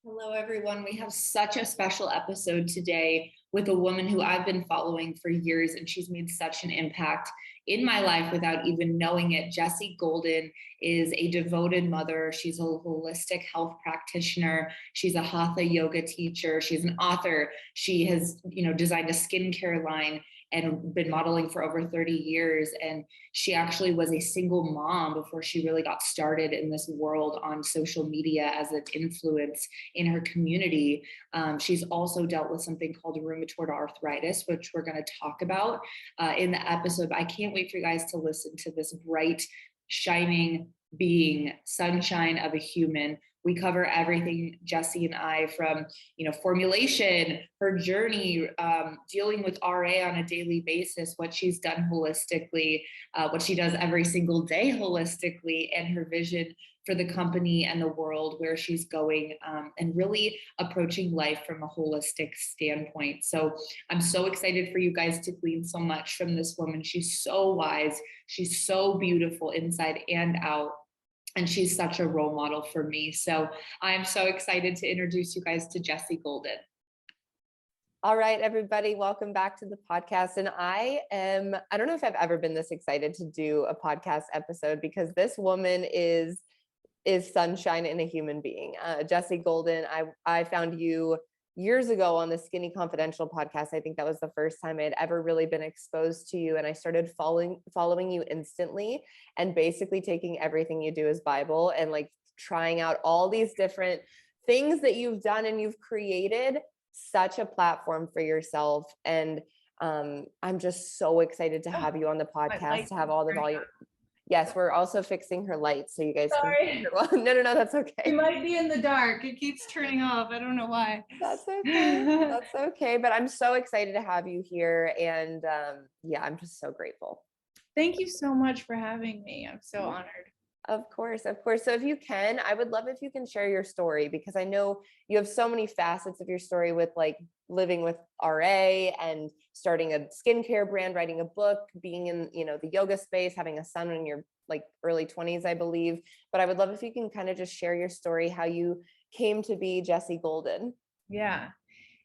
Hello, everyone. We have such a special episode today with a woman who I've been following for years, and she's made such an impact in my life without even knowing it. Jessie Golden is a devoted mother. She's a holistic health practitioner. She's a Hatha yoga teacher. She's an author. She has, designed a skincare line and been modeling for over 30 years. And she actually was a single mom before she really got started in this world on social media as an influence in her community. She's also dealt with something called rheumatoid arthritis, which we're going to talk about in the episode. But I can't wait for you guys to listen to this bright, shining being, sunshine of a human. We cover everything, Jessie and I, from formulation, her journey, dealing with RA on a daily basis, what she's done holistically, what she does every single day holistically, and her vision for the company and the world where she's going, and really approaching life from a holistic standpoint. So I'm so excited for you guys to glean so much from this woman. She's so wise. She's so beautiful inside and out. And she's such a role model for me. So I'm so excited to introduce you guys to Jessie Golden. All right, everybody, welcome back to the podcast. And I don't know if I've ever been this excited to do a podcast episode because this woman is sunshine in a human being. Jessie Golden, I found you years ago on the Skinny Confidential podcast. I think that was the first time I had ever really been exposed to you. And I started following you instantly and basically taking everything you do as Bible and like trying out all these different things that you've done, and you've created such a platform for yourself. And I'm just so excited to have you on the podcast, to have all the volume. Yes, we're also fixing her lights so you guys Sorry. can. No, that's okay. It might be in the dark. It keeps turning off. I don't know why. That's okay. That's okay. But I'm so excited to have you here. And I'm just so grateful. Thank you so much for having me. I'm so honored. Of course. So if you can, I would love if you can share your story, because I know you have so many facets of your story with like living with RA and starting a skincare brand, writing a book, being in, the yoga space, having a son in your like early 20s, I believe. But I would love if you can kind of just share your story, how you came to be Jessie Golden. Yeah,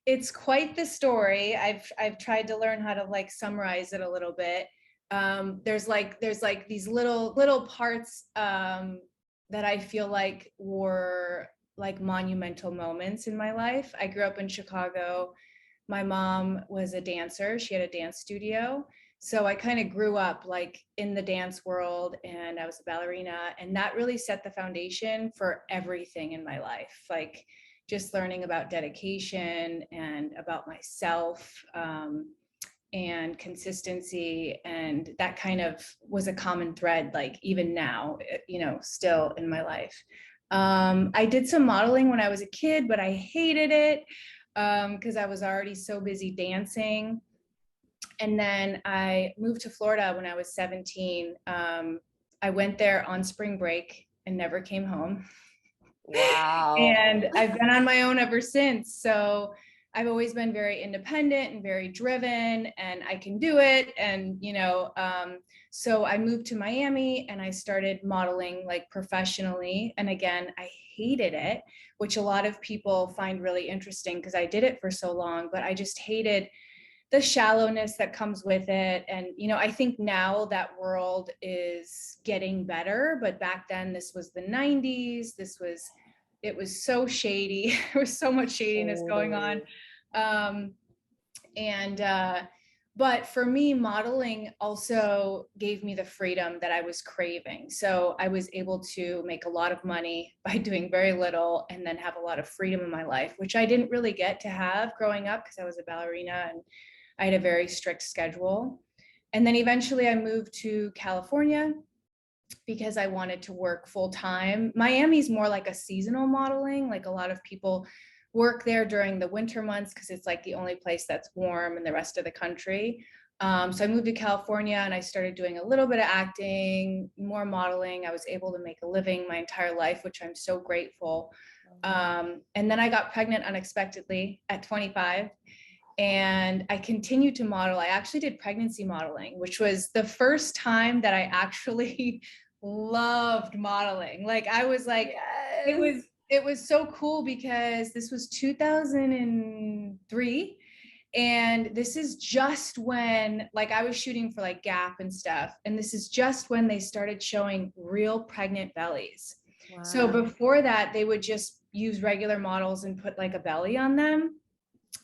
it's quite the story. I've tried to learn how to like summarize it a little bit. There's like these little parts that I feel like were like monumental moments in my life. I grew up in Chicago. My mom was a dancer. She had a dance studio. So I kind of grew up like in the dance world, and I was a ballerina, and that really set the foundation for everything in my life. Like just learning about dedication and about myself, and consistency, and that kind of was a common thread, like even now, still in my life. I did some modeling when I was a kid, but I hated it because I was already so busy dancing. And then I moved to Florida when I was 17. I went there on spring break and never came home. Wow. And I've been on my own ever since. So I've always been very independent and very driven, and I can do it. And, so I moved to Miami and I started modeling like professionally. And again, I hated it, which a lot of people find really interesting because I did it for so long, but I just hated the shallowness that comes with it. And, I think now that world is getting better, but back then this was the 90s. It was so shady. There was so much shadiness going on. But for me, modeling also gave me the freedom that I was craving. So I was able to make a lot of money by doing very little, and then have a lot of freedom in my life, which I didn't really get to have growing up because I was a ballerina and I had a very strict schedule. And then eventually I moved to California because I wanted to work full time. Miami's more like a seasonal modeling. Like a lot of people work there during the winter months because it's like the only place that's warm in the rest of the country. So I moved to California and I started doing a little bit of acting, more modeling. I was able to make a living my entire life, which I'm so grateful. And then I got pregnant unexpectedly at 25. And I continued to model. I actually did pregnancy modeling, which was the first time that I actually loved modeling. Like I was like, yes. it was so cool because this was 2003. And this is just when, like, I was shooting for like Gap and stuff. And this is just when they started showing real pregnant bellies. Wow. So before that, they would just use regular models and put like a belly on them.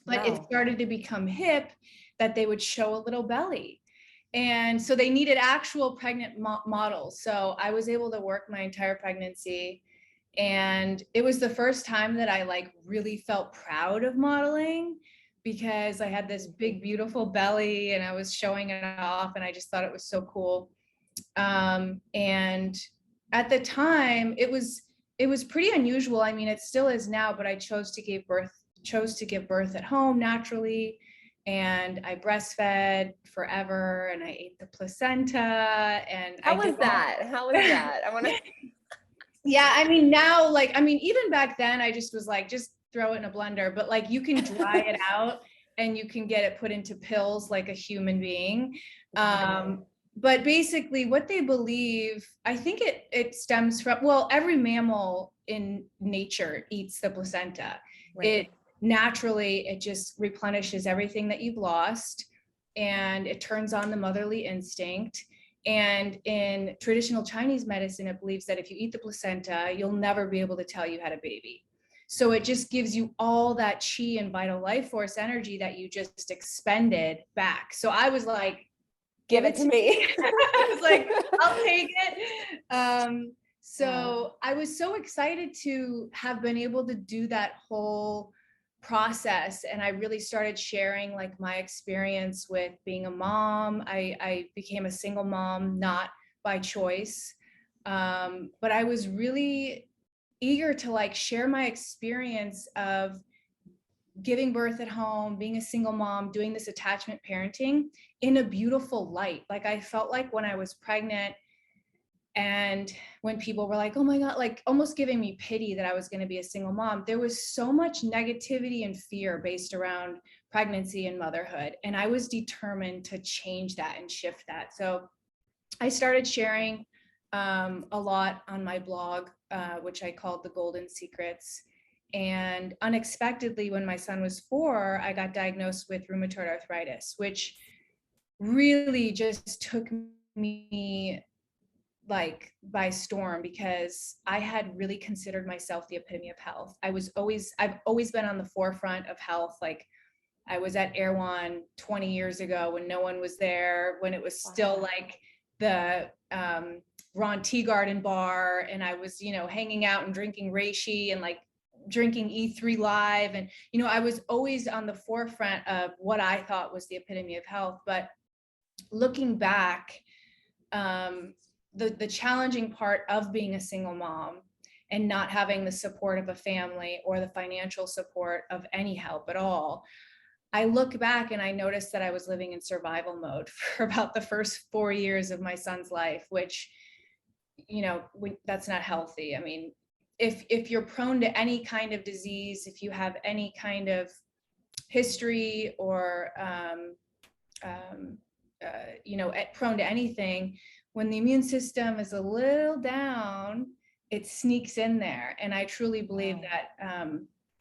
But it started to become hip that they would show a little belly. And so they needed actual pregnant models. So I was able to work my entire pregnancy. And it was the first time that I like really felt proud of modeling, because I had this big, beautiful belly and I was showing it off, and I just thought it was so cool. And at the time, it was pretty unusual. I mean, it still is now, but I chose to give birth at home naturally. And I breastfed forever, and I ate the placenta. And How was that? I want to. Yeah, I mean, now, like, I mean, even back then, I just was like, just throw it in a blender, but like you can dry it out and you can get it put into pills like a human being. But basically what they believe, I think it stems from, well, every mammal in nature eats the placenta. Right. It naturally, it just replenishes everything that you've lost, and it turns on the motherly instinct. And in traditional Chinese medicine, it believes that if you eat the placenta, you'll never be able to tell you had a baby. So it just gives you all that chi and vital life force energy that you just expended back. So I was like, give it to me. I was like, I'll take it. So I was so excited to have been able to do that whole process. And I really started sharing like my experience with being a mom. I became a single mom, not by choice. But I was really eager to like share my experience of giving birth at home, being a single mom, doing this attachment parenting in a beautiful light. Like I felt like when I was pregnant, and when people were like, oh my God, like almost giving me pity that I was going to be a single mom, there was so much negativity and fear based around pregnancy and motherhood. And I was determined to change that and shift that. So I started sharing a lot on my blog, which I called The Golden Secrets. And unexpectedly, when my son was 4, I got diagnosed with rheumatoid arthritis, which really just took me like by storm, because I had really considered myself the epitome of health. I've always been on the forefront of health. Like I was at Erewhon 20 years ago when no one was there, when it was still like the Ron Teagarden bar, and I was, hanging out and drinking reishi and like drinking E3 Live. And, I was always on the forefront of what I thought was the epitome of health. But looking back, the challenging part of being a single mom and not having the support of a family or the financial support of any help at all, I look back and I noticed that I was living in survival mode for about the first 4 years of my son's life, which, that's not healthy. I mean, if you're prone to any kind of disease, if you have any kind of history or, prone to anything, when the immune system is a little down, it sneaks in there. And I truly believe that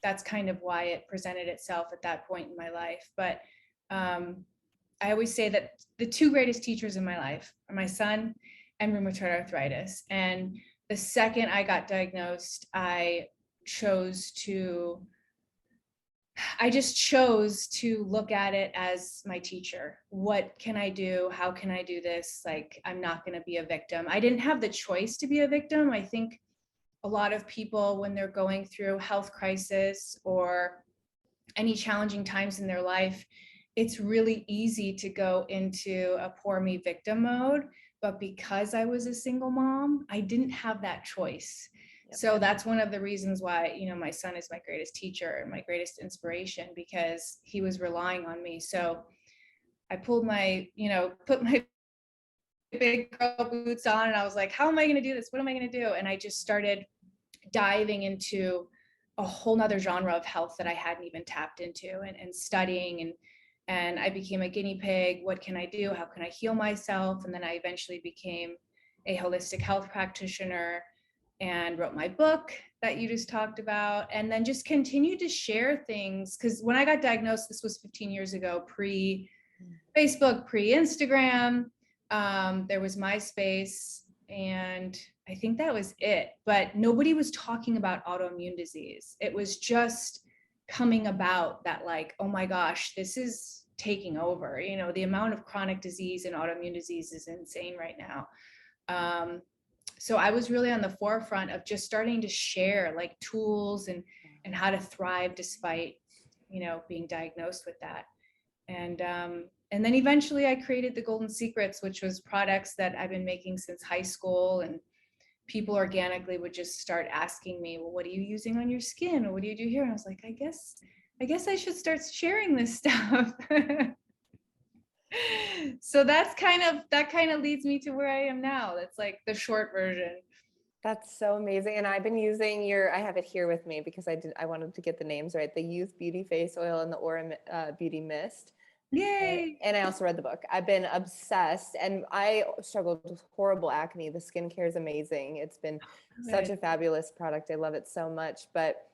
that's kind of why it presented itself at that point in my life. But I always say that the 2 greatest teachers in my life are my son and rheumatoid arthritis. And the second I got diagnosed, I just chose to look at it as my teacher. What can I do? How can I do this? Like, I'm not going to be a victim. I didn't have the choice to be a victim. I think a lot of people, when they're going through health crisis or any challenging times in their life, it's really easy to go into a poor me victim mode. But because I was a single mom, I didn't have that choice. So that's one of the reasons why, my son is my greatest teacher and my greatest inspiration, because he was relying on me. So I put my big girl boots on, and I was like, how am I going to do this? What am I going to do? And I just started diving into a whole nother genre of health that I hadn't even tapped into, and studying, and I became a guinea pig. What can I do? How can I heal myself? And then I eventually became a holistic health practitioner. and wrote my book that you just talked about, and then just continued to share things. Because when I got diagnosed, this was 15 years ago, pre-Facebook, pre-Instagram, there was MySpace, and I think that was it. But nobody was talking about autoimmune disease. It was just coming about that, like, oh my gosh, this is taking over. You know, the amount of chronic disease and autoimmune disease is insane right now. So I was really on the forefront of just starting to share like tools and how to thrive despite, you know, being diagnosed with that. And then eventually I created the Golden Secrets, which was products that I've been making since high school, and people organically would just start asking me, well, what are you using on your skin? Or what do you do here? And I was like, I guess I should start sharing this stuff. So that kind of leads me to where I am now. That's like the short version. That's so amazing. And I've been using I have it here with me because I wanted to get the names right. The Youth Beauty Face Oil and the Aura Beauty Mist. Yay. And I also read the book. I've been obsessed, and I struggled with horrible acne. The skincare is amazing. It's been such a fabulous product. I love it so much. But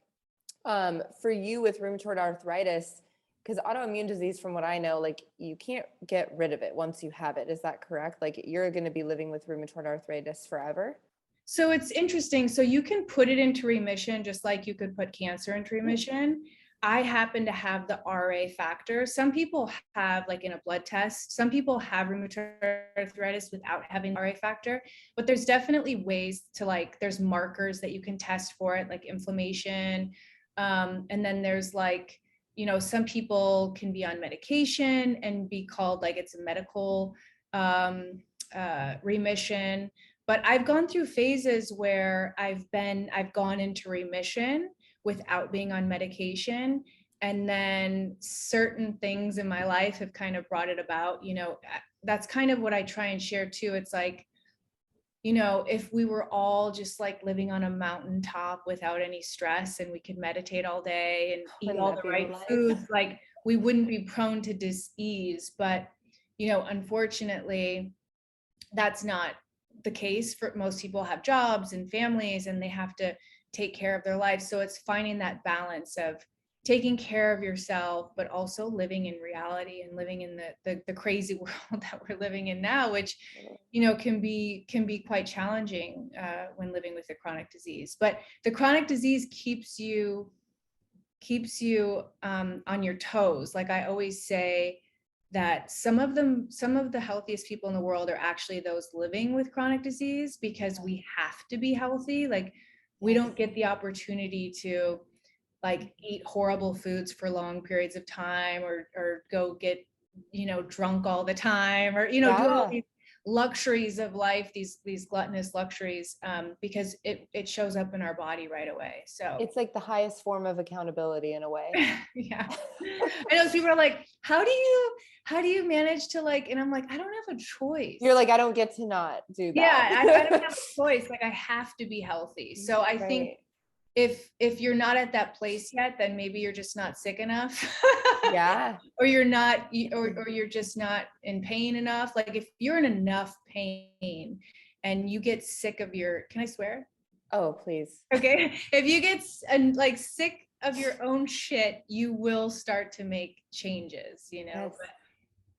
for you with rheumatoid arthritis, because autoimmune disease, from what I know, like you can't get rid of it once you have it. Is that correct? Like you're going to be living with rheumatoid arthritis forever? So it's interesting. So you can put it into remission just like you could put cancer into remission. I happen to have the RA factor. Some people have, like in a blood test, some people have rheumatoid arthritis without having RA factor, but there's definitely ways to, like, there's markers that you can test for it, like inflammation. And then there's like, you know, some people can be on medication and be called like it's a medical remission. But I've gone through phases where I've gone into remission without being on medication. And then certain things in my life have kind of brought it about. You know, that's kind of what I try and share too. It's like, you know, if we were all just like living on a mountaintop without any stress and we could meditate all day and eat all the right foods, like we wouldn't be prone to dis-ease. But, you know, unfortunately, that's not the case. For most people have jobs and families and they have to take care of their lives. So it's finding that balance of taking care of yourself, but also living in reality and living in the crazy world that we're living in now, which, you know, can be quite challenging when living with a chronic disease. But the chronic disease keeps you on your toes. Like I always say, that some of the healthiest people in the world are actually those living with chronic disease, because we have to be healthy. Like we don't get the opportunity to like eat horrible foods for long periods of time, or go get, you know, drunk all the time, or, you know, do all these luxuries of life, these gluttonous luxuries, because it shows up in our body right away. So it's like the highest form of accountability in a way. Yeah. I know people are like, how do you manage to, like, and I'm like, I don't have a choice. You're like, I don't get to not do that. Yeah, I don't have a choice. Like I have to be healthy. So I think if you're not at that place yet, then maybe you're just not sick enough. Yeah. Or you're not, or you're just not in pain enough. Like if you're in enough pain and you get sick of can I swear? Oh, please. Okay. If you get like sick of your own shit, you will start to make changes, you know. Yes. But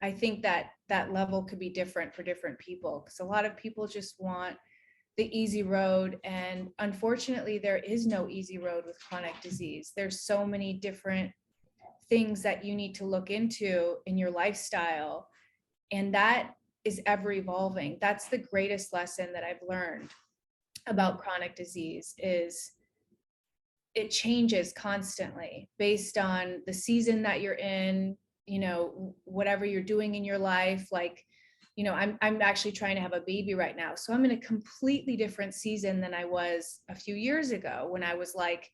I think that level could be different for different people, because a lot of people just want the easy road, and unfortunately there is no easy road with chronic disease. There's so many different things that you need to look into in your lifestyle, and that is ever evolving. That's the greatest lesson that I've learned about chronic disease, is it changes constantly based on the season that you're in, you know, whatever you're doing in your life. Like, you know, I'm actually trying to have a baby right now. So I'm in a completely different season than I was a few years ago, when I was like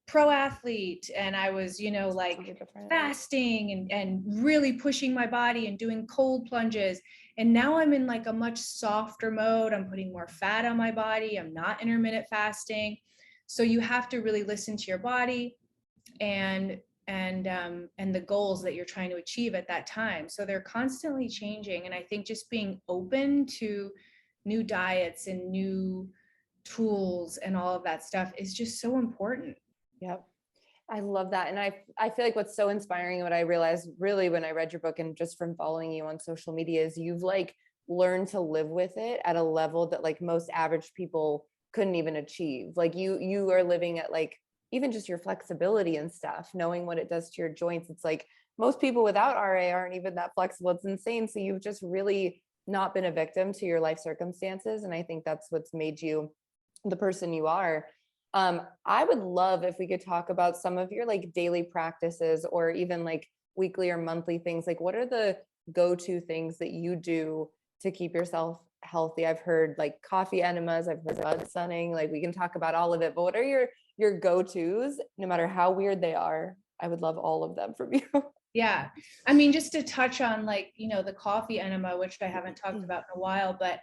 pro athlete and I was, you know, like fasting and really pushing my body and doing cold plunges. And now I'm in like a much softer mode. I'm putting more fat on my body. I'm not intermittent fasting. So you have to really listen to your body and the goals that you're trying to achieve at that time. So they're constantly changing. And I think just being open to new diets and new tools and all of that stuff is just so important. Yep. I love that. And I feel like what's so inspiring, what I realized really when I read your book and just from following you on social media, is you've like learned to live with it at a level that like most average people couldn't even achieve. Like you are living at like, even just your flexibility and stuff, knowing what it does to your joints. It's like most people without RA aren't even that flexible. It's insane. So you've just really not been a victim to your life circumstances. And I think that's what's made you the person you are. I would love if we could talk about some of your like daily practices or even like weekly or monthly things. Like what are the go-to things that you do to keep yourself healthy? I've heard like coffee enemas, I've heard about sunning, like we can talk about all of it, but what are your go-tos, no matter how weird they are? I would love all of them from you. Yeah. I mean, just to touch on like, the coffee enema, which I haven't talked about in a while, but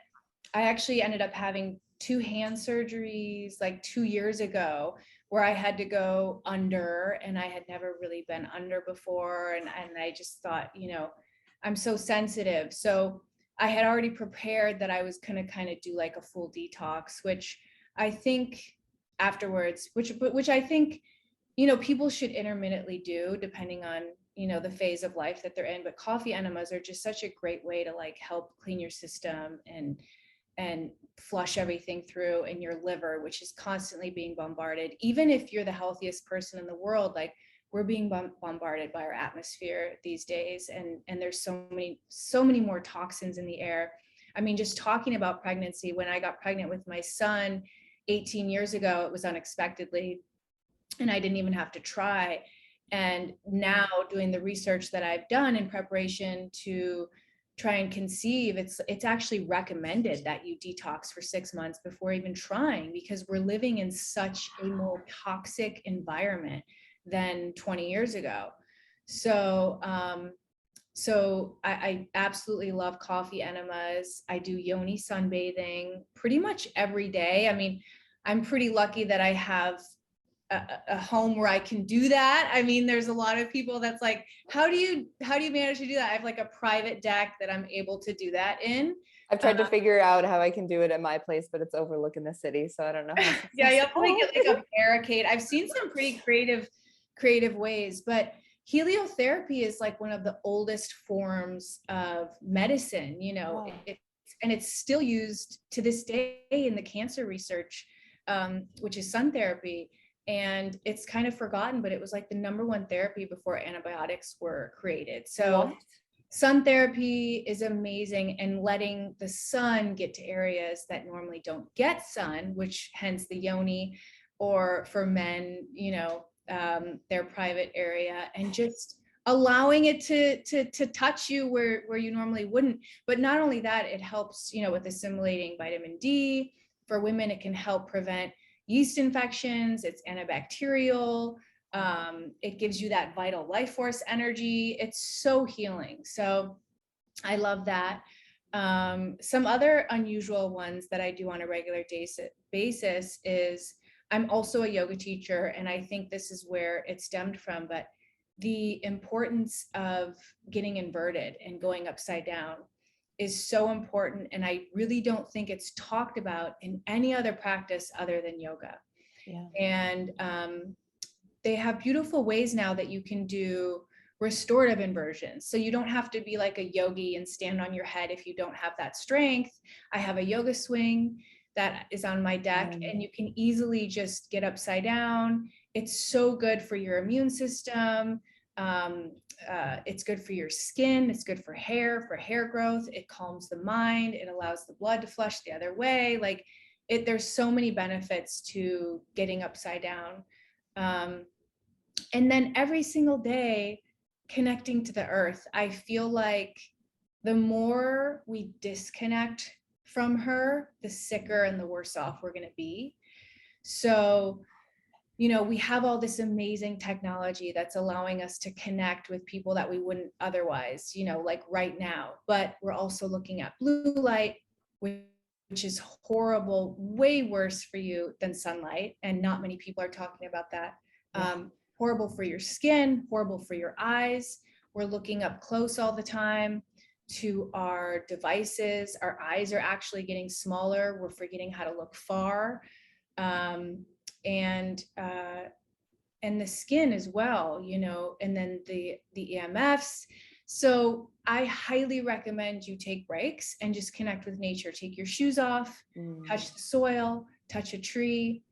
I actually ended up having 2 hand surgeries like 2 years ago where I had to go under, and I had never really been under before. And I just thought, I'm so sensitive. So I had already prepared that I was going to kind of do like a full detox, which I think afterwards, which I think, people should intermittently do depending on, the phase of life that they're in. But coffee enemas are just such a great way to like help clean your system and flush everything through in your liver, which is constantly being bombarded. Even if you're the healthiest person in the world, like we're being bombarded by our atmosphere these days. And there's so many more toxins in the air. I mean, just talking about pregnancy, when I got pregnant with my son 18 years ago, it was unexpectedly, and I didn't even have to try. And now doing the research that I've done in preparation to try and conceive, it's actually recommended that you detox for 6 months before even trying, because we're living in such a more toxic environment than 20 years ago. So I absolutely love coffee enemas. I do yoni sunbathing pretty much every day. I mean, I'm pretty lucky that I have a home where I can do that. I mean, there's a lot of people that's like, how do you manage to do that? I have like a private deck that I'm able to do that in. I've tried to figure out how I can do it at my place, but it's overlooking the city, so I don't know how yeah, you have to like get like a barricade. I've seen some pretty creative ways, but heliotherapy is like one of the oldest forms of medicine, Wow. And it's still used to this day in the cancer research, which is sun therapy. And it's kind of forgotten, but it was like the #1 therapy before antibiotics were created. So What? sun therapy is amazing, and letting the sun get to areas that normally don't get sun, which hence the yoni, or for men, their private area, and just allowing it to touch you where you normally wouldn't. But not only that, it helps, with assimilating vitamin D. For women, it can help prevent yeast infections. It's antibacterial. It gives you that vital life force energy. It's so healing. So I love that. Some other unusual ones that I do on a regular basis is I'm also a yoga teacher, and I think this is where it stemmed from, but the importance of getting inverted and going upside down is so important. And I really don't think it's talked about in any other practice other than yoga. Yeah. And they have beautiful ways now that you can do restorative inversions. So you don't have to be like a yogi and stand on your head if you don't have that strength. I have a yoga swing that is on my deck, and you can easily just get upside down. It's so good for your immune system. It's good for your skin. It's good for hair growth. It calms the mind. It allows the blood to flush the other way. Like there's so many benefits to getting upside down. And then every single day, connecting to the earth. I feel like the more we disconnect from her, the sicker and the worse off we're going to be. So, we have all this amazing technology that's allowing us to connect with people that we wouldn't otherwise, like right now. But we're also looking at blue light, which is horrible, way worse for you than sunlight. And not many people are talking about that. Horrible for your skin, horrible for your eyes. We're looking up close all the time. to our devices. Our eyes are actually getting smaller. We're forgetting how to look far. And the skin as well, you know, and then the EMFs. So I highly recommend you take breaks and just connect with nature. Take your shoes off, touch the soil, touch a tree,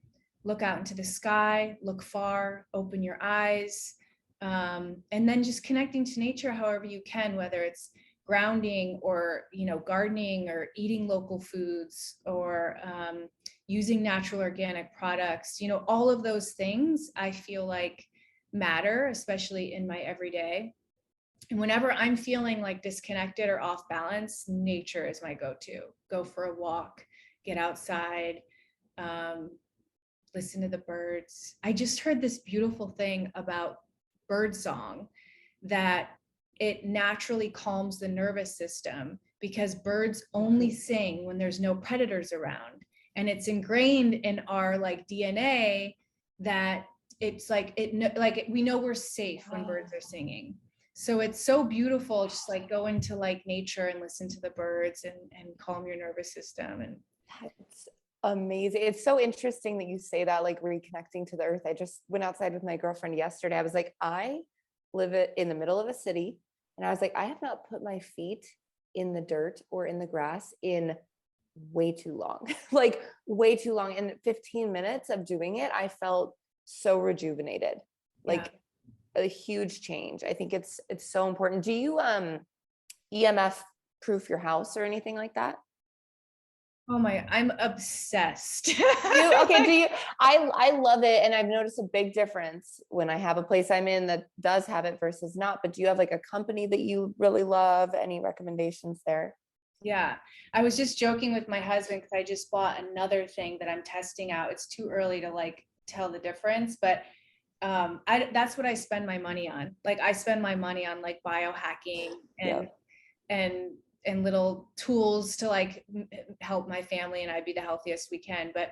look out into the sky, look far, open your eyes, and then just connecting to nature however you can, whether it's grounding or, you know, gardening or eating local foods or using natural organic products. You know, all of those things I feel like matter, especially in my everyday. And whenever I'm feeling like disconnected or off balance, nature is my go-to. Go for a walk, get outside, listen to the birds. I just heard this beautiful thing about bird song, that it naturally calms the nervous system because birds only sing when there's no predators around. And it's ingrained in our like DNA that it's like, we know we're safe when birds are singing. So it's so beautiful, just like go into like nature and listen to the birds and calm your nervous system. And that's amazing. It's so interesting that you say that, like reconnecting to the earth. I just went outside with my girlfriend yesterday. I was like, I live in the middle of a city. And I was like, I have not put my feet in the dirt or in the grass in way too long, like way too long. And 15 minutes of doing it, I felt so rejuvenated, like a huge change. I think it's so important. Do you EMF proof your house or anything like that? oh my, I'm obsessed. Okay, do you? I love it, and I've noticed a big difference when I have a place I'm in that does have it versus not. But do you have like a company that you really love? Any recommendations there? Yeah, I was just joking with my husband because I just bought another thing that I'm testing out. It's too early to like tell the difference, but that's what I spend my money on. Like I spend my money on like biohacking and and little tools to like help my family and I be the healthiest we can. But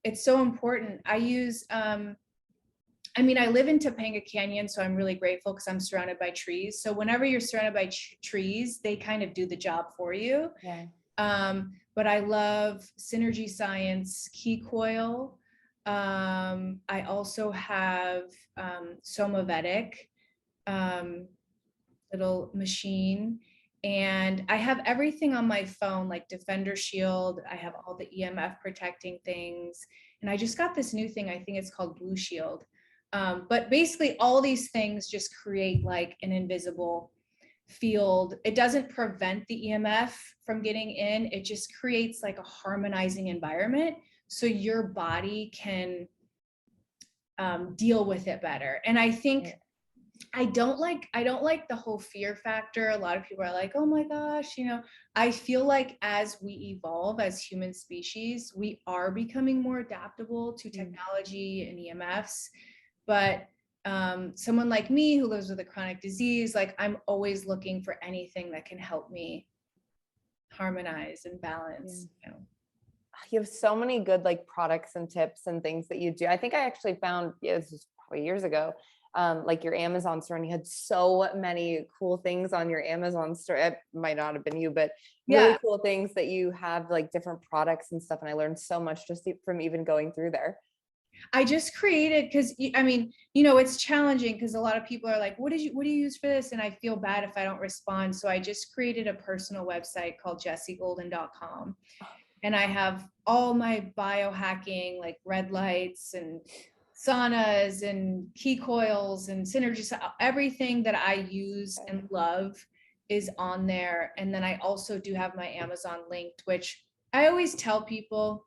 it's so important. I use I mean, I live in Topanga Canyon, so I'm really grateful because I'm surrounded by trees. So whenever you're surrounded by trees, they kind of do the job for you. Yeah. But I love Synergy Science Key Coil. I also have Somavedic, little machine. And I have everything on my phone, like Defender Shield. I have all the EMF protecting things. And I just got this new thing, I think it's called Blue Shield. But basically all these things just create like an invisible field. It doesn't prevent the EMF from getting in. It just creates like a harmonizing environment so your body can deal with it better. And I think I don't like the whole fear factor. A lot of people are like, oh my gosh, you know, I feel like as we evolve as human species, we are becoming more adaptable to technology and EMFs. But someone like me who lives with a chronic disease, like I'm always looking for anything that can help me harmonize and balance. You know. You have so many good like products and tips and things that you do. I think I actually found, this was probably years ago, like your Amazon store, and you had so many cool things on your Amazon store. It might not have been you, but really cool things that you have, like different products and stuff. And I learned so much just from even going through there. I just created, because I mean, you know, it's challenging because a lot of people are like, what do you use for this? And I feel bad if I don't respond. So I just created a personal website called jessiegolden.com. And I have all my biohacking, like red lights and saunas and key coils and synergy, everything that I use and love is on there. And then I also do have my Amazon linked, which I always tell people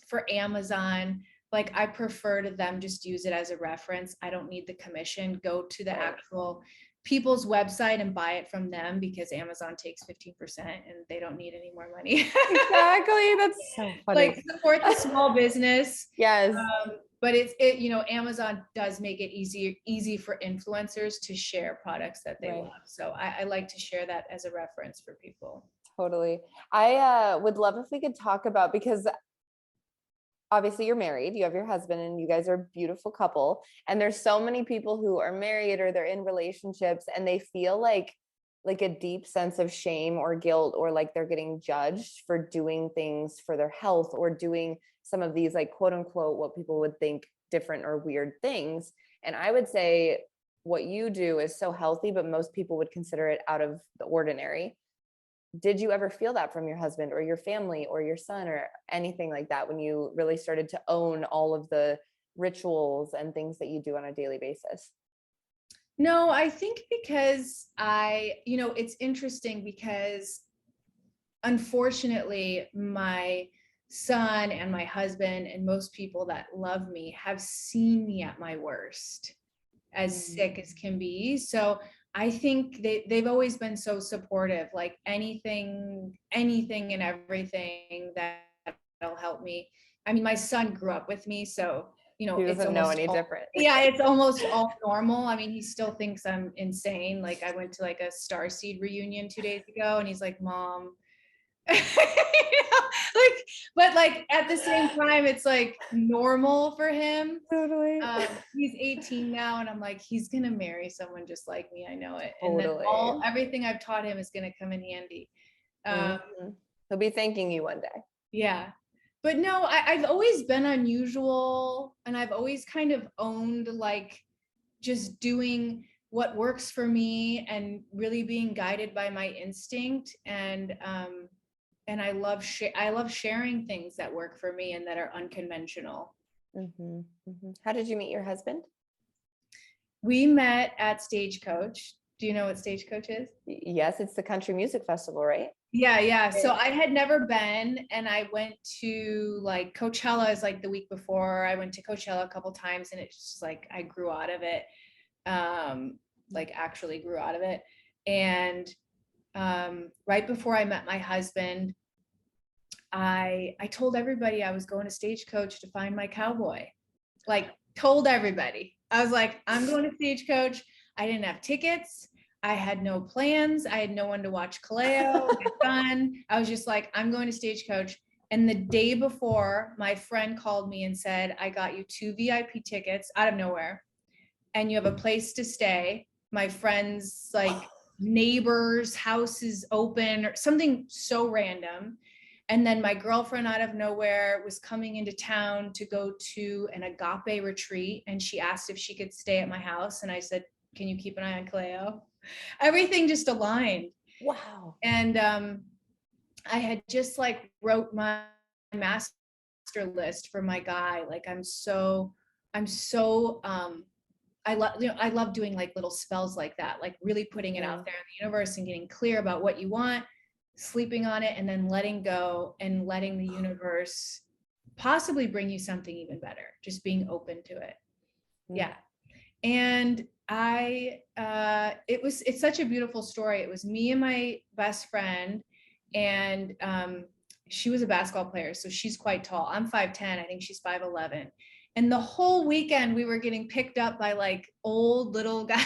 for Amazon, like I prefer to them just use it as a reference. I don't need the commission. Go to the actual people's website and buy it from them, because Amazon takes 15% and they don't need any more money. Exactly. That's so funny. Like support the small business. Yes. But it, you know, Amazon does make it easy for influencers to share products that they love. So I like to share that as a reference for people. Totally. I would love if we could talk about, because obviously you're married, you have your husband, and you guys are a beautiful couple. And there's so many people who are married or they're in relationships and they feel like like a deep sense of shame or guilt, or like they're getting judged for doing things for their health or doing some of these like quote unquote what people would think different or weird things. And I would say what you do is so healthy, but most people would consider it out of the ordinary. Did you ever feel that from your husband or your family or your son or anything like that when you really started to own all of the rituals and things that you do on a daily basis? No, I think because it's interesting because unfortunately, my son and my husband and most people that love me have seen me at my worst, as sick as can be. So I think they've always been so supportive, like anything and everything that'll help me. I mean, my son grew up with me, so He it's doesn't know almost any all, different. yeah, it's almost all normal. I mean, he still thinks I'm insane. Like I went to like a Starseed reunion 2 days ago, and he's like, "Mom." Like, but like at the same time, it's like normal for him. Totally. He's 18 now, and I'm like, he's gonna marry someone just like me. I know it. And then Totally. everything I've taught him is gonna come in handy. He'll be thanking you one day. Yeah. But no, I've always been unusual, and I've always kind of owned like just doing what works for me and really being guided by my instinct. And I love sharing things that work for me and that are unconventional. How did you meet your husband? We met at Stagecoach. Do you know what Stagecoach is? Yes, it's the country music festival, right? Yeah. So I had never been, and I went to like Coachella is like the week before. I went to Coachella a couple times, and it's just like I grew out of it. Like actually grew out of it. And right before I met my husband, I told everybody I was going to Stagecoach to find my cowboy. Like told everybody. I was like, I'm going to Stagecoach. I didn't have tickets. I had no plans. I had no one to watch Kaleo, my son. I was just like, I'm going to Stagecoach. And the day before, my friend called me and said, I got you 2 VIP tickets out of nowhere, and you have a place to stay. My friend's like neighbor's house is open, or something so random. And then my girlfriend out of nowhere was coming into town to go to an agape retreat, and she asked if she could stay at my house. And I said, can you keep an eye on Kaleo? Everything just aligned. Wow. And I had just like wrote my master list for my guy. Like I love doing like little spells like that, like really putting it out there in the universe and getting clear about what you want, sleeping on it, and then letting go and letting the universe possibly bring you something even better, just being open to it. Yeah. And it's such a beautiful story. It was me and my best friend, and she was a basketball player, so she's quite tall. I'm 5'10", I think she's 5'11". And the whole weekend we were getting picked up by like old little guys.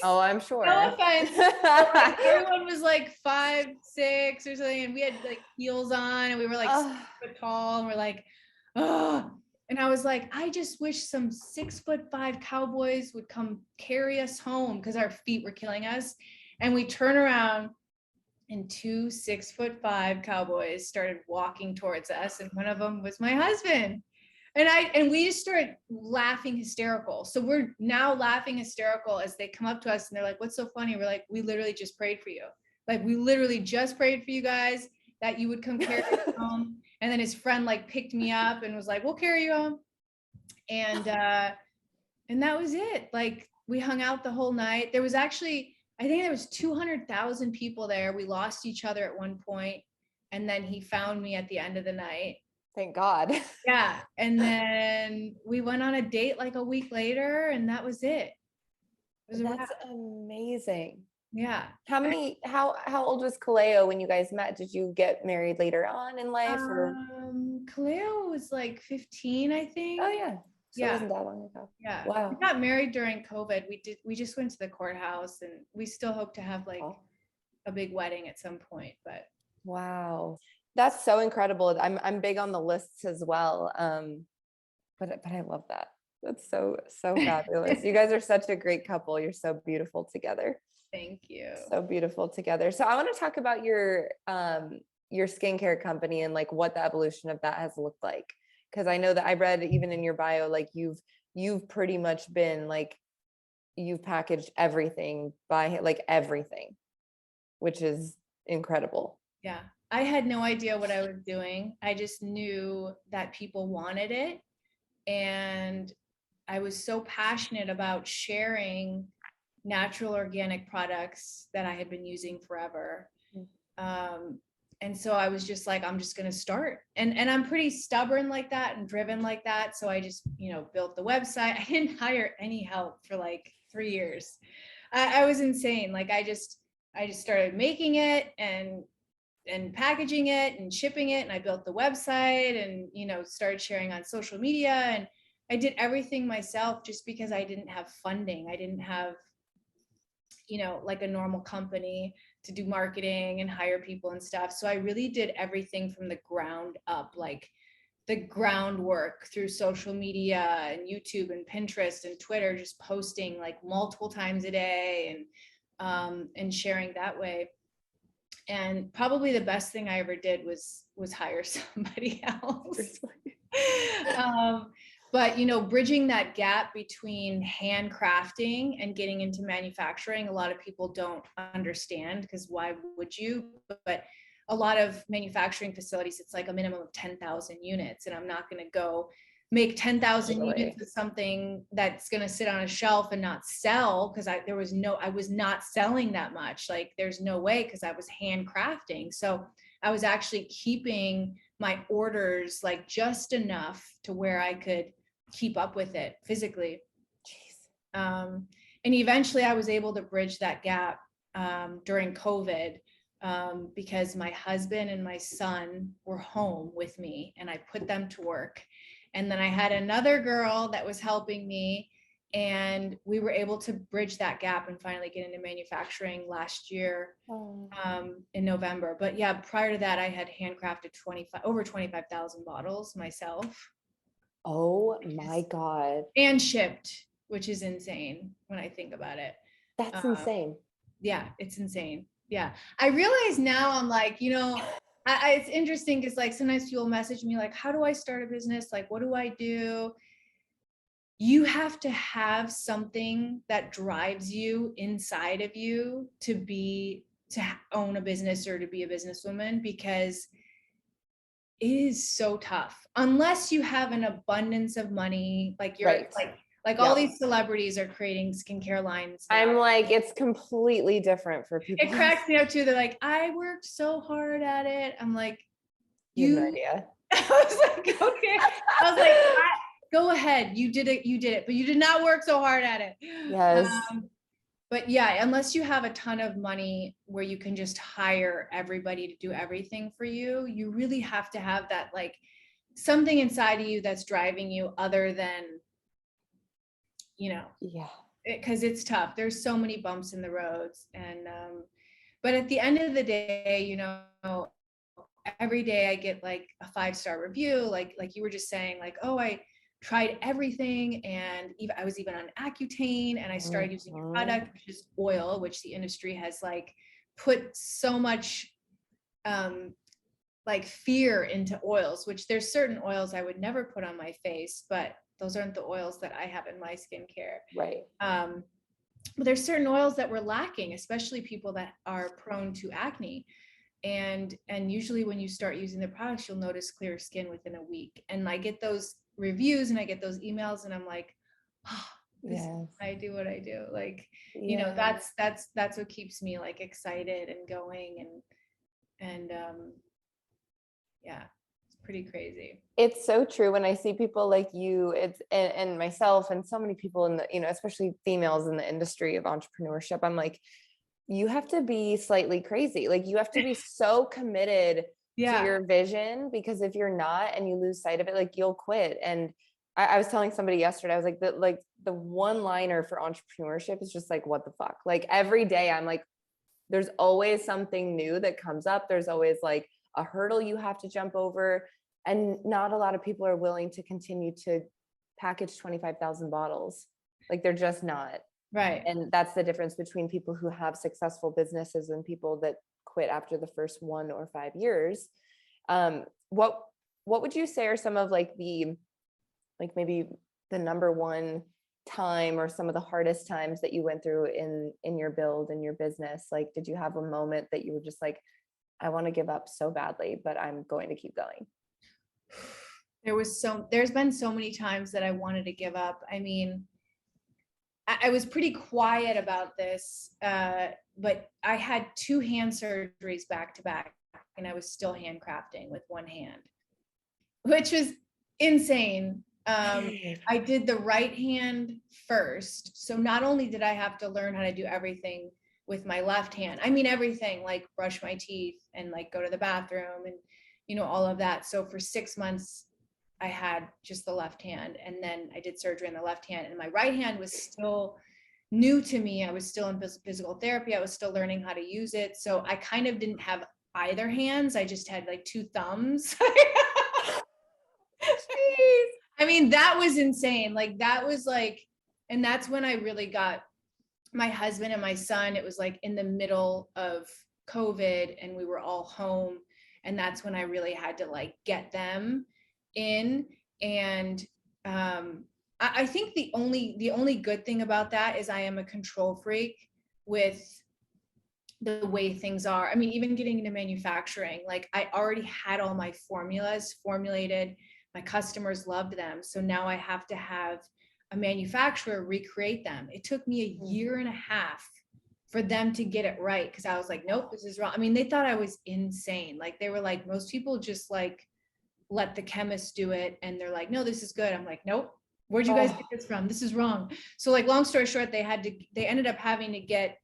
Oh, I'm sure. No offense. Like, everyone was like 5'6" or something, and we had like heels on, and we were like 6 foot tall, and we're like, oh. And I was like, I just wish some 6'5" cowboys would come carry us home because our feet were killing us. And we turn around, and 2 6'5" cowboys started walking towards us, and one of them was my husband. And we just started laughing hysterical. So we're now laughing hysterical as they come up to us, and they're like, what's so funny? We're like, we literally just prayed for you. Like, we literally just prayed for you guys that you would come carry us home. And then his friend like picked me up and was like, we'll carry you home. And that was it. Like, we hung out the whole night. There was actually, I think there was 200,000 people there. We lost each other at one point, and then he found me at the end of the night. Thank God. Yeah. And then we went on a date like a week later, and that was it. That's amazing. Yeah. How old was Kaleo when you guys met? Did you get married later on in life? Or? Kaleo was like 15, I think. Oh yeah. So yeah. It wasn't that long ago. Yeah. Wow. We got married during COVID. We just went to the courthouse, and we still hope to have like a big wedding at some point, but. Wow. That's so incredible. I'm big on the lists as well. But I love that. That's so fabulous. You guys are such a great couple. You're so beautiful together. Thank you. So beautiful together. So I want to talk about your skincare company and like what the evolution of that has looked like. Because I know that I read even in your bio, like you've pretty much been like, you've packaged everything by like everything, which is incredible. Yeah. I had no idea what I was doing. I just knew that people wanted it. And I was so passionate about sharing natural organic products that I had been using forever. And so I was just like, I'm just going to start. And I'm pretty stubborn like that and driven like that. So I just, built the website. I didn't hire any help for like 3 years. I was insane. Like I just started making it and packaging it and shipping it. And I built the website and, started sharing on social media. And I did everything myself just because I didn't have funding. I didn't have, like a normal company to do marketing and hire people and stuff. So I really did everything from the ground up, like the groundwork through social media and YouTube and Pinterest and Twitter, just posting like multiple times a day and sharing that way. And probably the best thing I ever did was hire somebody else. But bridging that gap between handcrafting and getting into manufacturing, a lot of people don't understand, because why would you? But a lot of manufacturing facilities, it's like a minimum of 10,000 units, and I'm not going to go make 10,000 units of something that's going to sit on a shelf and not sell, because I was not selling that much. Like there's no way, because I was handcrafting. So I was actually keeping my orders like just enough to where I could keep up with it physically. And eventually I was able to bridge that gap during COVID, because my husband and my son were home with me and I put them to work. And then I had another girl that was helping me, and we were able to bridge that gap and finally get into manufacturing last year, in November. But yeah, prior to that, I had handcrafted over 25,000 bottles myself. Oh my God. And shipped, which is insane when I think about it. That's insane. Yeah, it's insane. Yeah. I realize now I'm like, it's interesting because like sometimes people message me like, how do I start a business? Like, what do I do? You have to have something that drives you inside of you to own a business or to be a businesswoman, because it is so tough unless you have an abundance of money. Like you're Right. like all these celebrities are creating skincare lines now. I'm like, it's completely different for people. It cracks me up too. They're like, I worked so hard at it. I'm like, you have no idea. I was like, okay. I was like, go ahead. You did it, but you did not work so hard at it. Yes. But yeah, unless you have a ton of money where you can just hire everybody to do everything for you, you really have to have that, like something inside of you that's driving you other than, because it's tough. There's so many bumps in the roads. And, but at the end of the day, every day I get like a 5-star review, like you were just saying, like, oh, I tried everything, and I was even on Accutane, and I started using your product, which is oil, which the industry has like put so much like fear into oils, which there's certain oils I would never put on my face, but those aren't the oils that I have in my skincare. Right. But there's certain oils that we're lacking, especially people that are prone to acne. And usually when you start using the products, you'll notice clear skin within a week. And I get those reviews and I get those emails, and I'm like, oh, this is why I do what I do. Like, that's what keeps me like excited and going, and yeah, it's pretty crazy. It's so true. When I see people like you, and myself and so many people in the, especially females in the industry of entrepreneurship, I'm like, you have to be slightly crazy. Like you have to be so committed to your vision, because if you're not and you lose sight of it, like you'll quit. And I was telling somebody yesterday, I was like, the one liner for entrepreneurship is just like, what the fuck? Like every day I'm like, there's always something new that comes up. There's always like a hurdle you have to jump over. And not a lot of people are willing to continue to package 25,000 bottles. Like they're just not. Right. And that's the difference between people who have successful businesses and people that quit after the first 1 or 5 years. What would you say are some of like maybe the number one time or some of the hardest times that you went through in your build in your business? Like, did you have a moment that you were just like, I want to give up so badly, but I'm going to keep going? There's been so many times that I wanted to give up. I mean, I was pretty quiet about this, but I had 2 hand surgeries back to back, and I was still handcrafting with one hand, which was insane. I did the right hand first. So not only did I have to learn how to do everything with my left hand, I mean, everything like brush my teeth and like go to the bathroom and, all of that. So for 6 months, I had just the left hand, and then I did surgery in the left hand, and my right hand was still new to me. I was still in physical therapy. I was still learning how to use it. So I kind of didn't have either hands. I just had like 2 thumbs. Jeez. I mean, that was insane. Like that was like, and that's when I really got my husband and my son. It was like in the middle of COVID and we were all home. And that's when I really had to like get them in. And I think the only good thing about that is I am a control freak with the way things are. I mean, even getting into manufacturing, like I already had all my formulas formulated. My customers loved them. So now I have to have a manufacturer recreate them. It took me a year and a half for them to get it right. Cause I was like, nope, this is wrong. I mean, they thought I was insane. Like they were like, most people just like let the chemist do it. And they're like, no, this is good. I'm like, nope. Where'd you guys get this from? This is wrong. So like, long story short, they ended up having to get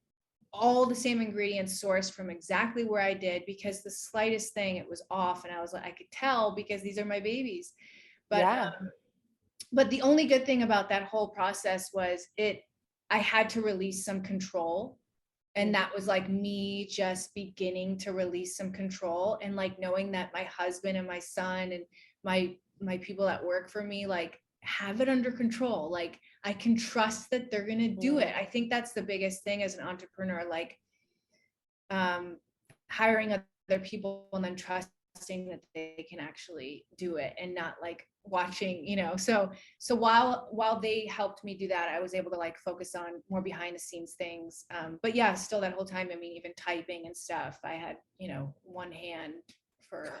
all the same ingredients sourced from exactly where I did, because the slightest thing, it was off. And I was like, I could tell because these are my babies. But, Yeah. But the only good thing about that whole process was I had to release some control. And that was like me just beginning to release some control, and like knowing that my husband and my son and my people that work for me, like have it under control. Like I can trust that they're going to do it. I think that's the biggest thing as an entrepreneur, like hiring other people and then trusting that they can actually do it, and not like watching, so while they helped me do that, I was able to like focus on more behind the scenes things. But yeah, still that whole time, I mean, even typing and stuff, I had, one hand for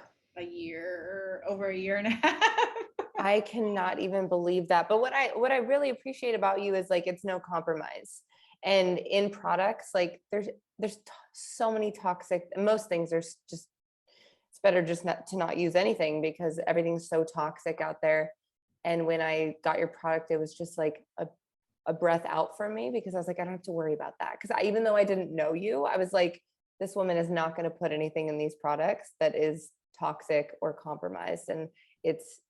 over a year and a half. I cannot even believe that. But what I really appreciate about you is like, it's no compromise. And in products, like there's so many toxic, most things are just, it's better just not to not use anything because everything's so toxic out there. And when I got your product, it was just like a breath out for me, because I was like, I don't have to worry about that. Because even though I didn't know you, I was like, this woman is not going to put anything in these products that is toxic or compromised. And it's,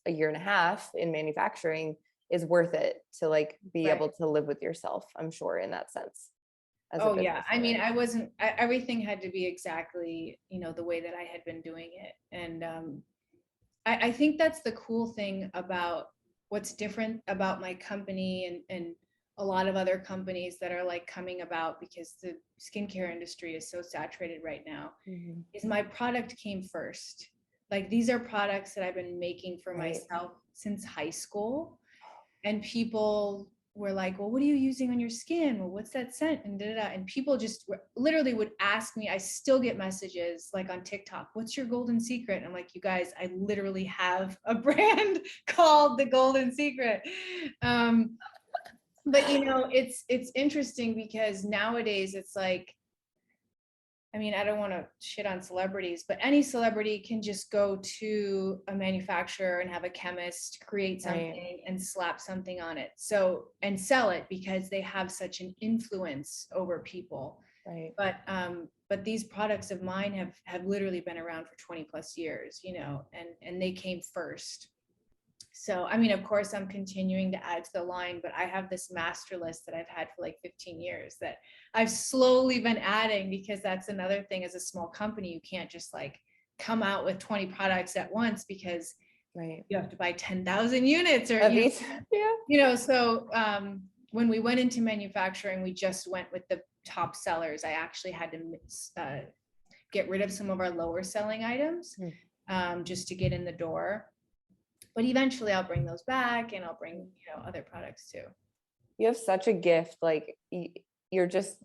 a year and a half in manufacturing is worth it to like be able to live with yourself, I'm sure, in that sense. Oh yeah. I mean, everything had to be exactly, the way that I had been doing it. And I think that's the cool thing about what's different about my company and a lot of other companies that are like coming about, because the skincare industry is so saturated right now, is my product came first. Like these are products that I've been making for myself since high school. And people were like, well, what are you using on your skin? Well, what's that scent? And and people just literally would ask me. I still get messages like on TikTok, what's your golden secret? And I'm like, you guys, I literally have a brand called The Golden Secret. But it's interesting because nowadays it's like, I mean, I don't want to shit on celebrities, but any celebrity can just go to a manufacturer and have a chemist create something and slap something on it. So, and sell it because they have such an influence over people. Right. But these products of mine have literally been around for 20 plus years, and they came first. So, I mean, of course, I'm continuing to add to the line, but I have this master list that I've had for like 15 years that I've slowly been adding, because that's another thing. As a small company, you can't just like come out with 20 products at once, because Right. you have to buy 10,000 units or, Of each. Yeah. So when we went into manufacturing, we just went with the top sellers. I actually had to get rid of some of our lower selling items just to get in the door. But eventually I'll bring those back, and I'll bring, other products too. You have such a gift. Like you're just,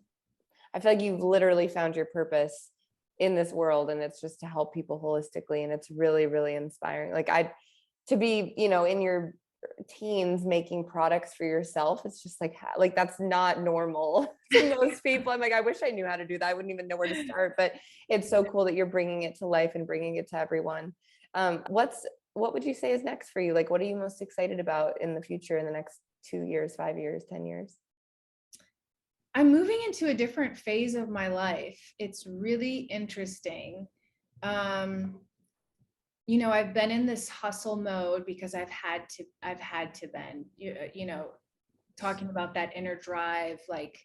I feel like you've literally found your purpose in this world, and it's just to help people holistically. And it's really, really inspiring. Like to be, in your teens making products for yourself, it's just like that's not normal to most people. I'm like, I wish I knew how to do that. I wouldn't even know where to start, but it's so cool that you're bringing it to life and bringing it to everyone. What would you say is next for you? Like, what are you most excited about in the future, in the next 2 years, 5 years, 10 years? I'm moving into a different phase of my life. It's really interesting. I've been in this hustle mode because I've had to bend, talking about that inner drive, like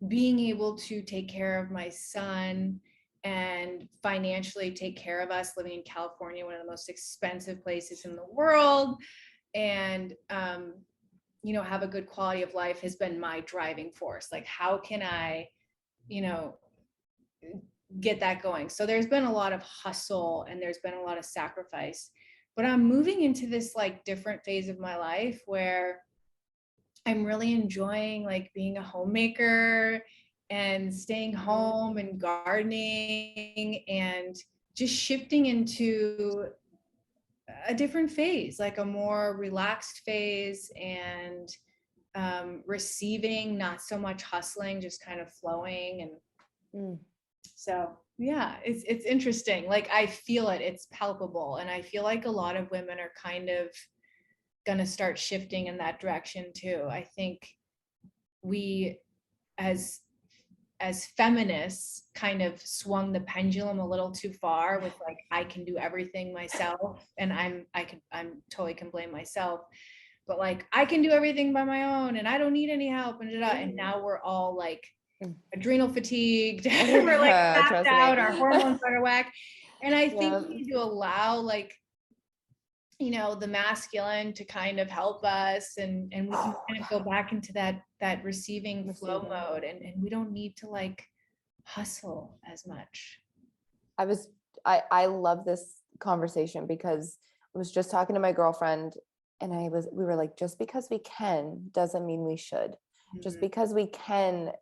being able to take care of my son and financially take care of us, living in California, one of the most expensive places in the world, and have a good quality of life has been my driving force. Like, how can I, get that going? So there's been a lot of hustle and there's been a lot of sacrifice, but I'm moving into this like different phase of my life where I'm really enjoying like being a homemaker and staying home and gardening and just shifting into a different phase, like a more relaxed phase, and receiving, not so much hustling, just kind of flowing. And so yeah, it's interesting. Like, I feel it's palpable, and I feel like a lot of women are kind of gonna start shifting in that direction too. I think we as feminists kind of swung the pendulum a little too far with like, I can do everything myself, and I'm totally can blame myself, but like, I can do everything by my own and I don't need any help, and now we're all like adrenal fatigued. We're like tapped out, our hormones out of whack. And I think we need to allow like, the masculine to kind of help us, and we can kind of go back into that receiving flow mode, and we don't need to like hustle as much. I love this conversation because I was just talking to my girlfriend, and we were like, just because we can doesn't mean we should. Just because we can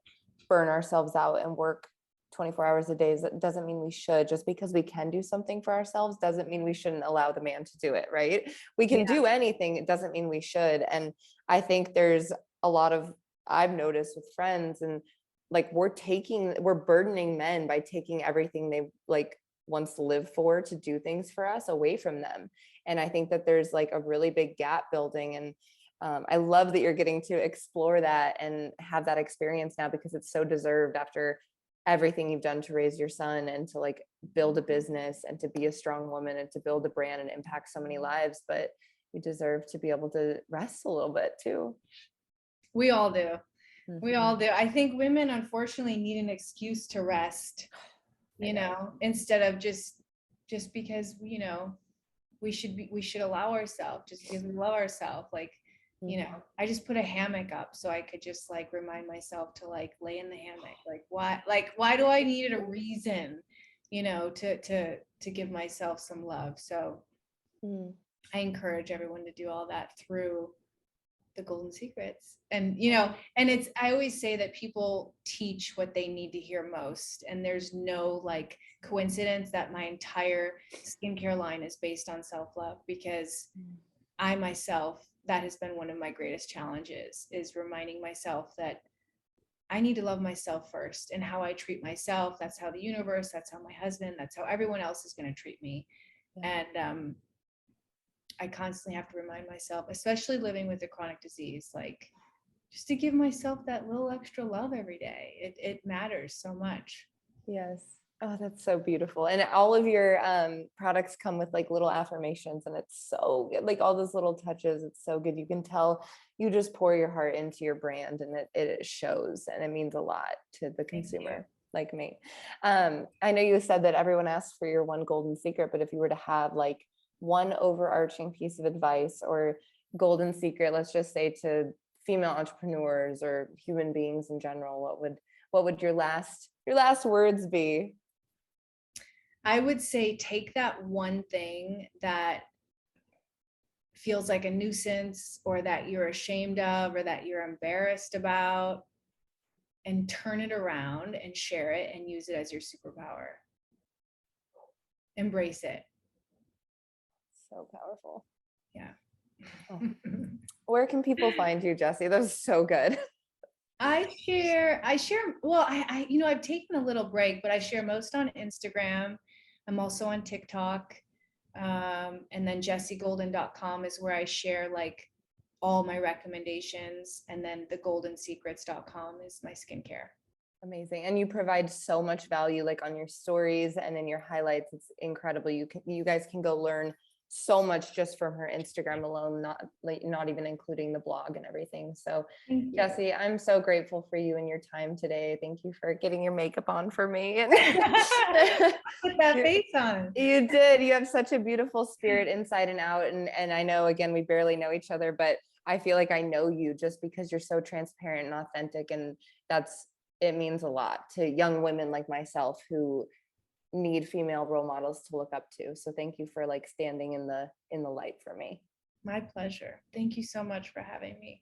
burn ourselves out and work 24 hours a day doesn't mean we should. Just because we can do something for ourselves doesn't mean we shouldn't allow the man to do it, right? We can do anything. It doesn't mean we should. And I think there's a lot of, I've noticed with friends, and like we're burdening men by taking everything they like once live for to do things for us away from them. And I think that there's like a really big gap building. And I love that you're getting to explore that and have that experience now, because it's so deserved after everything you've done to raise your son and to like build a business and to be a strong woman and to build a brand and impact so many lives. But you deserve to be able to rest a little bit too. We all do. We all do. I think women unfortunately need an excuse to rest, instead of just because, we should allow ourselves, just because we love ourselves. Like, I just put a hammock up so I could just like remind myself to like lay in the hammock. Like, why do I need a reason, to give myself some love? So I encourage everyone to do all that through the golden secrets. And, and I always say that people teach what they need to hear most. And there's no like coincidence that my entire skincare line is based on self-love, because I myself, that has been one of my greatest challenges, is reminding myself that I need to love myself first, and how I treat myself. That's how the universe, that's how my husband, that's how everyone else is going to treat me. And I constantly have to remind myself, especially living with a chronic disease, like just to give myself that little extra love every day. It matters so much. Yes. Oh, that's so beautiful. And all of your products come with like little affirmations, and it's so good. Like all those little touches, it's so good. You can tell you just pour your heart into your brand, and it shows, and it means a lot to the consumer like me. I know you said that everyone asks for your one golden secret, but if you were to have like one overarching piece of advice or golden secret, let's just say, to female entrepreneurs or human beings in general, what would your last words be? I would say take that one thing that feels like a nuisance or that you're ashamed of or that you're embarrassed about, and turn it around and share it and use it as your superpower. Embrace it. So powerful. Yeah. Oh. Where can people find you, Jessie? That was so good. I share, well, I've taken a little break, but I share most on Instagram. I'm also on TikTok. And then jessiegolden.com is where I share like all my recommendations. And then thegoldensecrets.com is my skincare. Amazing. And you provide so much value, like on your stories and in your highlights. It's incredible. You guys can go learn so much just from her Instagram alone, not even including the blog and everything. So Jessie, I'm so grateful for you and your time today. Thank you for getting your makeup on for me. Put that face on. You did. You have such a beautiful spirit inside and out. And I know, again, we barely know each other, but I feel like I know you just because you're so transparent and authentic. And it means a lot to young women like myself who need female role models to look up to. So thank you for like standing in the light for me. My pleasure. Thank you so much for having me.